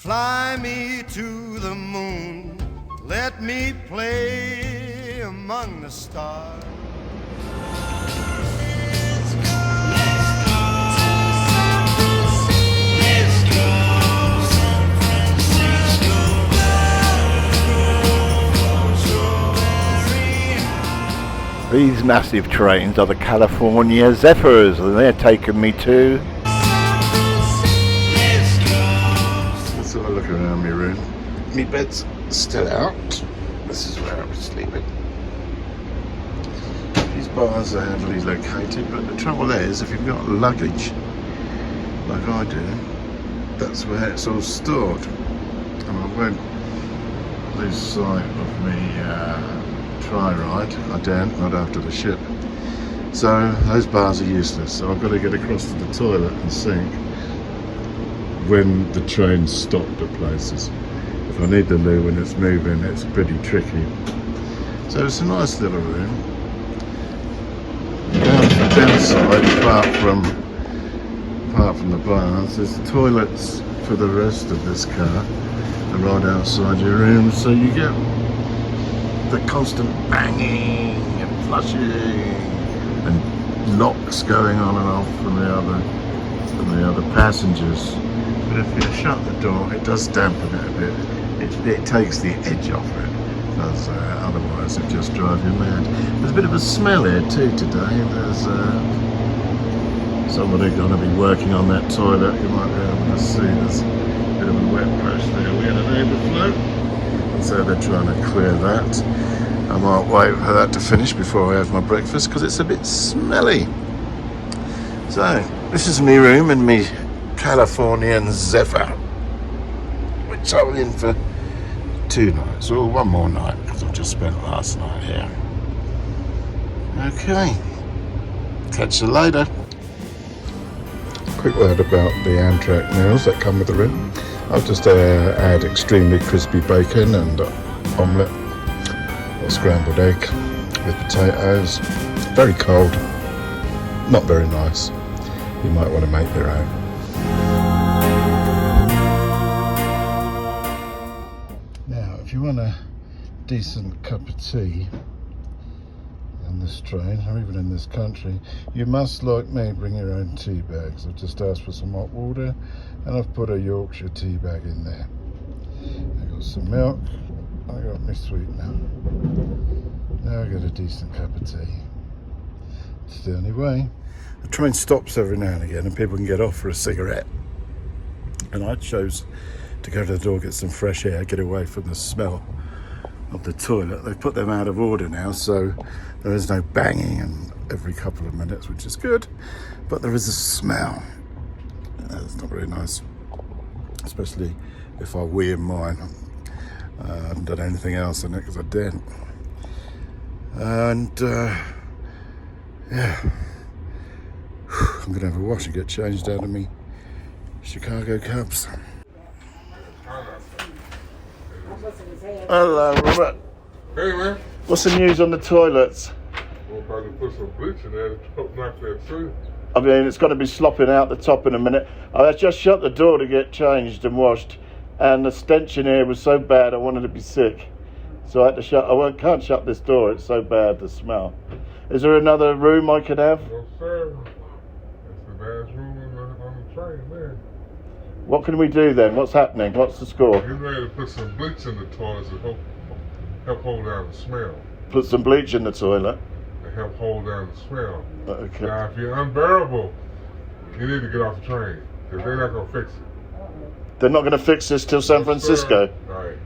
Fly me to the moon, let me play among the stars. These massive trains are the California Zephyrs, and they're taking me to... Let's have a look around my room. My bed's still out. This is where I was sleeping. These bars are heavily located, but the trouble is, if you've got luggage, like I do, that's where it's all stored. And I won't lose sight of me tri-ride. I daren't, not after the ship. So those bars are useless. So I've got to get across to the toilet and sink when the train stopped at places. If I need the loo when it's moving, it's pretty tricky. So it's a nice little room. Down the downside, apart from the bars, there's toilets for the rest of this car. They're right outside your room, so you get the constant banging and flushing and locks going on and off from the other passengers. But if you shut the door, it does dampen it a bit. It takes the edge off it, because otherwise it just drives you mad. There's a bit of a smell here too today. There's somebody going to be working on that toilet. You might be able to see there's a bit of a wet patch there. We had an overflow. So they're trying to clear that. I might wait for that to finish before I have my breakfast because it's a bit smelly. So this is my room in my Californian Zephyr, which I'm in for 2 nights, or 1 more night because I've just spent last night here. Okay, catch you later. Quick word about the Amtrak meals that come with the room. I've just had extremely crispy bacon and omelette or scrambled egg with potatoes. Very cold, not very nice. You might want to make your own. Now, if you want a decent cup of tea on this train, or even in this country, you must, like me, bring your own tea bags. I've just asked for some hot water and I've put a Yorkshire tea bag in there. I got some milk, I got my sweetener. Now I got a decent cup of tea. It's the only way. The train stops every now and again and people can get off for a cigarette. And I chose to go to the door, get some fresh air, get away from the smell of the toilet. They've put them out of order now, so there is no banging and every couple of minutes, which is good, but there is a smell. It's not very nice, especially if I wee in mine. I haven't done anything else in it because I didn't. And yeah, I'm gonna have a wash and get changed out of me Chicago Cubs. Hello, Robert. Hey, man. What's the news on the toilets? We're about to put some bleach in there to help knock that through. I mean, it's going to be slopping out the top in a minute. I just shut the door to get changed and washed, and the stench in here was so bad I wanted to be sick. So I had to shut. Can't shut this door. It's so bad, the smell. Is there another room I could have? No, sir. That's the last room on the train, man. What can we do then? What's happening? What's the score? You're ready to put some bleach in the toilet to help hold down the smell. Put some bleach in the toilet. To help hold down the smell. Okay. Now, if you're unbearable, you need to get off the train because they're not going to fix it. They're not going to fix this till San Francisco. Right.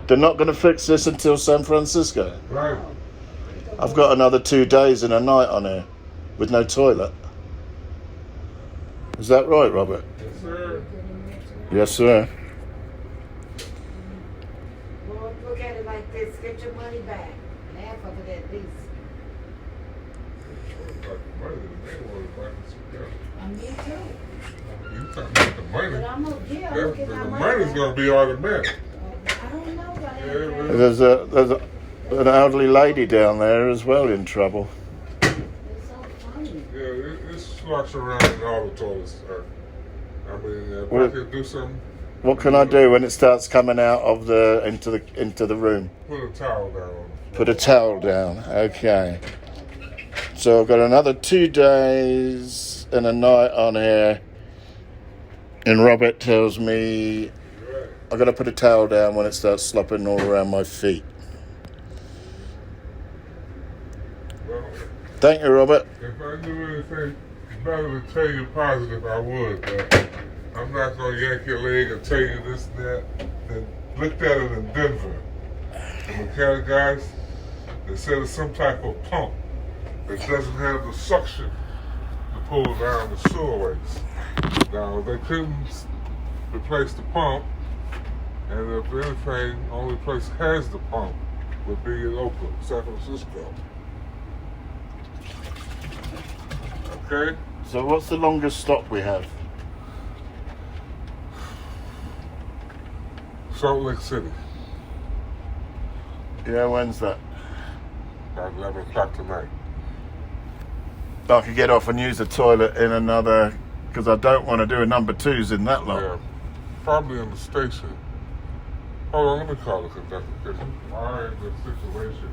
They're not going to fix this until San Francisco. Right. I've got another 2 days and a night on here with no toilet. Is that right, Robert? Yes, sir. Yes, sir. Well, look at it like this. Get your money back. Half of it at least. Me too. You talking about the money? But I'm gonna get my The money money's back. going to be automatic. I don't know about Yeah, that. man. There's an elderly lady down there as well in trouble. It's so funny. Yeah, it's flush around in all the toilets, sir. I mean, if Well, I could do something, What can I do when it starts coming out of the into the room? put a towel down on the floor. Put a towel down. Okay. So I've got another 2 days and a night on here. And Robert tells me I've got to put a towel down when it starts slopping all around my feet. Well, Thank you, Robert. if I knew anything better to tell you positive, I would, but I'm not going to yank your leg and tell you this and that. They looked at it in Denver. The mechanic guys, they said it's some type of pump that doesn't have the suction to pull down the sewerways. Now, they couldn't replace the pump, and if anything, the only place that has the pump would be in Oakland, San Francisco. Okay? So what's the longest stop we have? Salt Lake City, Yeah, when's that? about 11 o'clock tonight. I could get off and use the toilet in another, because I don't want to do a number 2s in that long. Yeah, probably in the station. Hold on, let me call the conductor, because you are in the situation.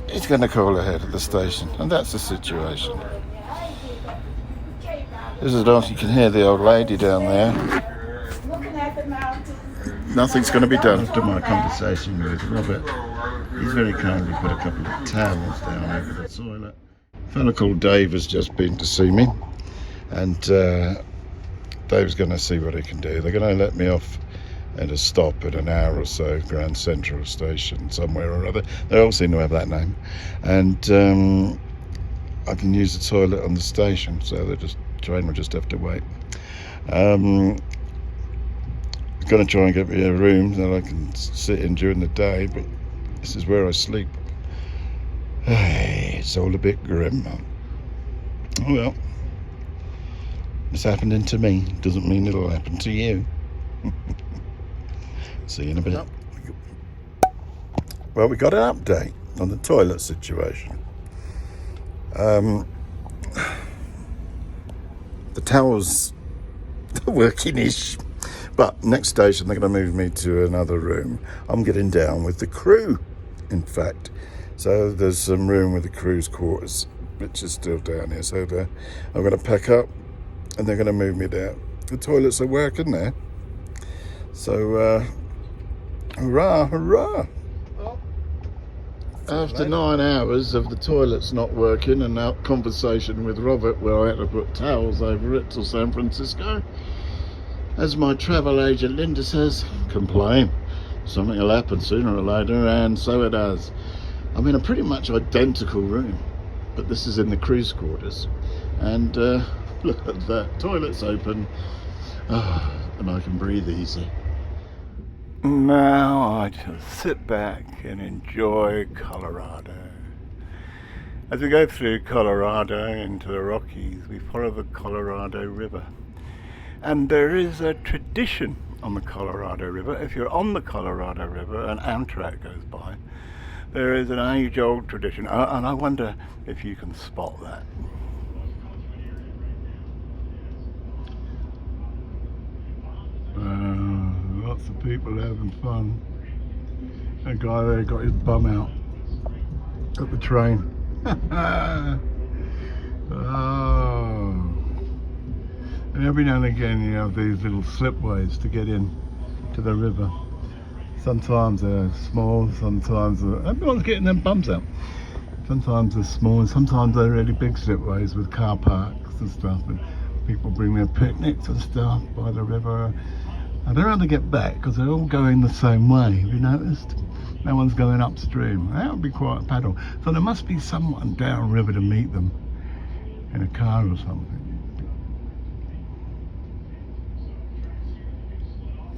He's going to call ahead at the station, and that's the situation. This is you can hear the old lady down there. Looking at the mountains. Nothing's going to be done after my conversation with Robert. He's very kindly put a couple of towels down over the toilet. A fellow called Dave has just been to see me, and Dave's going to see what he can do. They're going to let me off at a stop at an hour or so, Grand Central Station, somewhere or other. They all seem to have that name. And I can use the toilet on the station, so the train will just have to wait. I'm going to try and get me a room that I can sit in during the day, but this is where I sleep. It's all a bit grim. Oh well, it's happening to me. Doesn't mean it'll happen to you. See you in a bit. Well, we got an update on the toilet situation. The towels are working-ish, but next station they're going to move me to another room. I'm getting down with the crew, in fact. So there's some room with the crew's quarters, which is still down here. So I'm going to pack up, and they're going to move me down. The toilets are working there. So, hurrah, hurrah. After 9 hours of the toilets not working and that conversation with Robert where I had to put towels over it till San Francisco, as my travel agent Linda says, complain. Something will happen sooner or later, and so it does. I'm in a pretty much identical room, but this is in the crew's quarters. And look at that, toilet's open, and I can breathe easy. Now I just sit back and enjoy Colorado. As we go through Colorado into the Rockies, we follow the Colorado River. And there is a tradition on the Colorado River. If you're on the Colorado River and Amtrak goes by, there is an age-old tradition. And I wonder if you can spot that. Lots of people having fun. A guy there got his bum out at the train. Oh. And every now and again you have these little slipways to get in to the river. Sometimes they're small, sometimes everyone's getting their bums out. Sometimes they're small, and sometimes they're really big slipways with car parks and stuff. And people bring their picnics and stuff by the river. I don't know how to get back because they're all going the same way. Have you noticed? No one's going upstream. That would be quite a paddle. So there must be someone downriver to meet them in a car or something.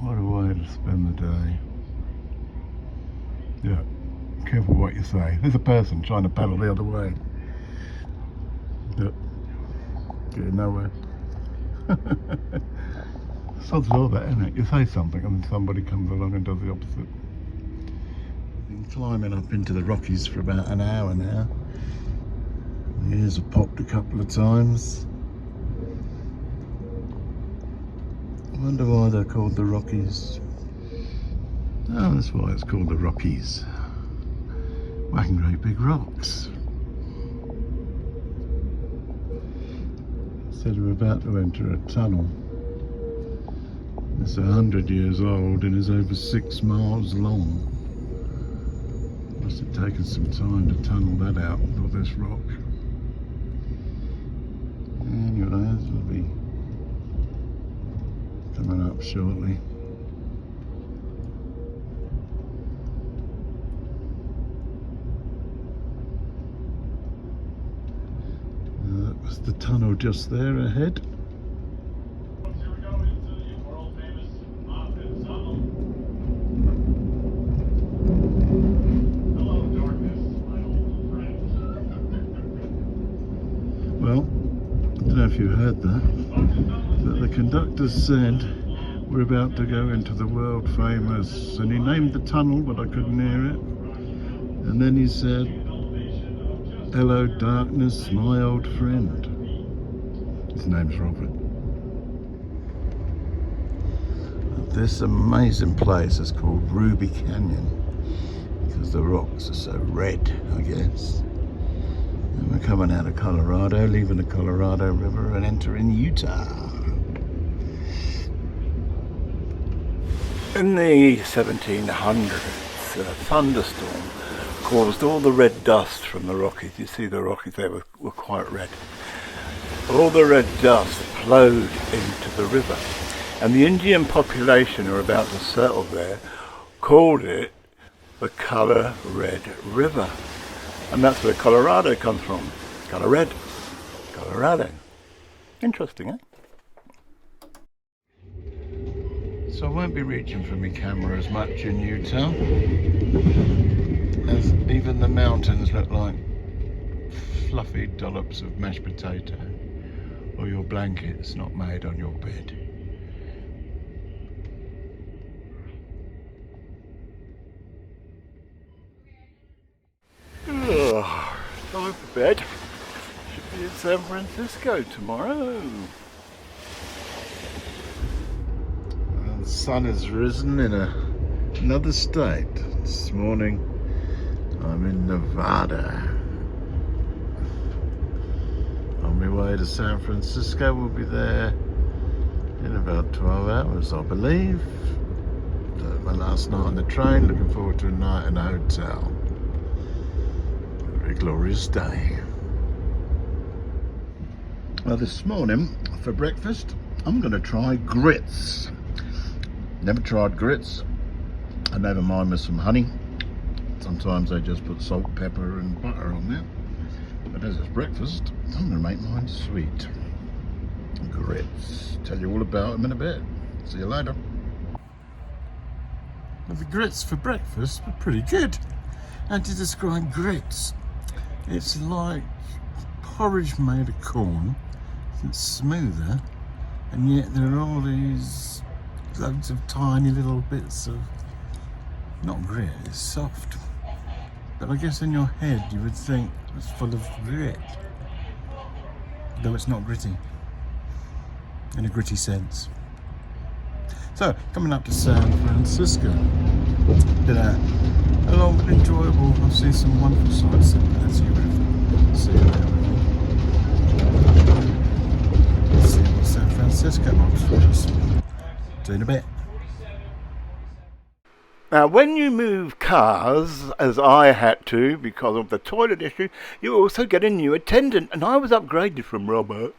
What a way to spend the day. Yeah, careful what you say. There's a person trying to paddle the other way. Yeah, getting nowhere. Sod's law that, isn't it? You say something and then somebody comes along and does the opposite. I'm climbing up into the Rockies for about an hour now. My ears have popped a couple of times. I wonder why they're called the Rockies. Oh, that's why it's called the Rockies. Whacking great big rocks. Said we're about to enter a tunnel. It's 100 years old and is over 6 miles long. Must have taken some time to tunnel that out with all this rock. Anyway, this will be coming up shortly. That was the tunnel just there ahead. Well, I don't know if you heard that, but the conductor said we're about to go into the world famous, and he named the tunnel, but I couldn't hear it. And then he said, "Hello darkness, my old friend." His name's Robert. This amazing place is called Ruby Canyon because the rocks are so red, I guess. And we're coming out of Colorado, leaving the Colorado River and entering Utah. In the 1700s, a thunderstorm caused all the red dust from the Rockies. You see the Rockies there were quite red. All the red dust flowed into the river. And the Indian population who are about to settle there called it the Color Red River. And that's where Colorado comes from. Color red. Colorado. Interesting, eh? So I won't be reaching for my camera as much in Utah, as even the mountains look like fluffy dollops of mashed potato, or your blankets not made on your bed. Time for bed. Should be in San Francisco tomorrow. Well, the sun has risen in another state. This morning I'm in Nevada. On my way to San Francisco, we'll be there in about 12 hours, I believe. My last night on the train, looking forward to a night in a hotel. Very glorious day. Well, this morning for breakfast I'm going to try grits. Never tried grits. I never mind with some honey. Sometimes they just put salt, pepper and butter on there. But as it's breakfast, I'm going to make mine sweet. Grits. Tell you all about them in a bit. See you later. Well, the grits for breakfast were pretty good. And to describe grits, it's like porridge made of corn. It's smoother, and yet there are all these loads of tiny little bits of, not grit, it's soft. But I guess in your head you would think it's full of grit, though it's not gritty, in a gritty sense. So, coming up to San Francisco, been a long but enjoyable. I've seen some wonderful sights as you would see there. Let's see what San Francisco offers for us. See you in a bit. Now, when you move cars, as I had to because of the toilet issue, you also get a new attendant. And I was upgraded from Robert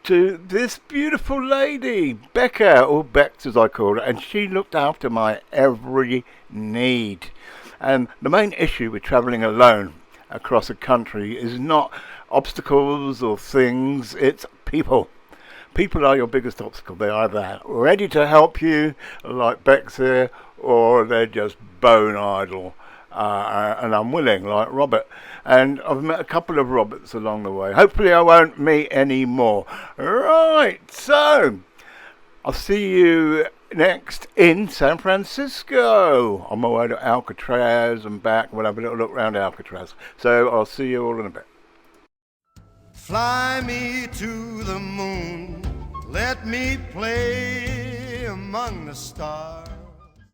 to this beautiful lady, Becca, or Bex as I call her, and she looked after my every need. And the main issue with travelling alone across a country is not obstacles or things, it's people. People are your biggest obstacle. They're either ready to help you, like Bex here, or they're just bone idle and unwilling, like Robert. And I've met a couple of Roberts along the way. Hopefully I won't meet any more. Right, so I'll see you next in San Francisco. On my way to Alcatraz and back. We'll have a little look around Alcatraz. So I'll see you all in a bit. Fly me to the moon, let me play among the stars.